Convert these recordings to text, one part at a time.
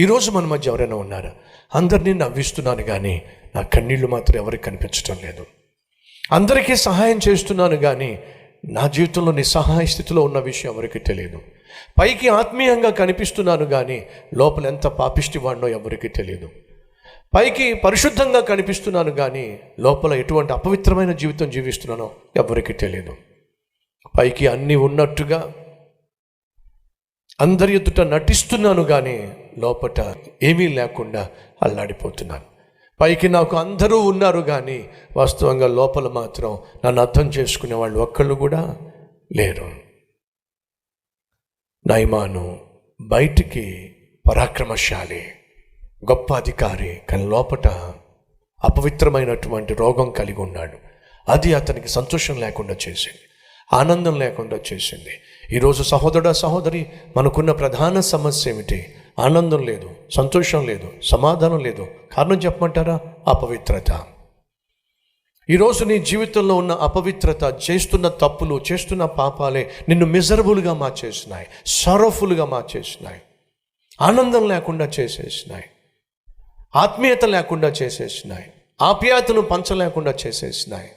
ఈరోజు మన మధ్య ఎవరైనా ఉన్నారా? అందరినీ నవ్విస్తున్నాను కానీ నా కన్నీళ్లు మాత్రం ఎవరికి కనిపించడం లేదు. అందరికీ సహాయం చేస్తున్నాను కానీ నా జీవితంలో నిస్సహాయ స్థితిలో ఉన్న విషయం ఎవరికి తెలియదు. పైకి ఆత్మీయంగా కనిపిస్తున్నాను కానీ లోపల ఎంత పాపిష్టి వాడినో ఎవరికి తెలియదు. పైకి పరిశుద్ధంగా కనిపిస్తున్నాను కానీ లోపల ఎటువంటి అపవిత్రమైన జీవితం జీవిస్తున్నానో ఎవరికి తెలియదు. పైకి అన్నీ ఉన్నట్టుగా అందరి ఎదుట నటిస్తున్నాను కానీ లోపట ఏమీ లేకుండా అల్లాడిపోతున్నాను. పైకి నాకు అందరూ ఉన్నారు కానీ వాస్తవంగా లోపల మాత్రం నన్ను అర్థం చేసుకునే వాళ్ళు ఒక్కళ్ళు కూడా లేరు. నయమాను బయటికి పరాక్రమశాలి, గొప్ప అధికారి, కానీ లోపట అపవిత్రమైనటువంటి రోగం కలిగి ఉన్నాడు. అది అతనికి సంతోషం లేకుండా చేసింది, ఆనందం లేకుండా చేసింది. ఈరోజు సహోదరుడా సహోదరి, మనకున్న ప్రధాన సమస్య ఏమిటి? ఆనందం లేదు, సంతోషం లేదు, సమాధానం లేదు. కారణం చెప్పమంటారా? అపవిత్రత. ఈరోజు నీ జీవితంలో ఉన్న అపవిత్రత, చేస్తున్న తప్పులు, చేస్తున్న పాపాలే నిన్ను మిజరబుల్గా మార్చేసినాయి, సారోఫుల్గా మార్చేసినాయి, ఆనందం లేకుండా చేసేసినాయి, ఆత్మీయత లేకుండా చేసేసినాయి, ఆప్యాయతను పంచలేకుండా చేసేసినాయి.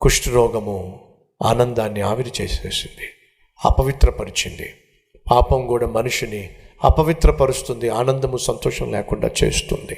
కుష్ఠరోగము ఆనందాన్ని ఆవిరి చేసేసింది, అపవిత్రపరిచింది. పాపం కూడా మనిషిని అపవిత్రపరుస్తుంది, ఆనందము సంతోషం లేకుండా చేస్తుంది.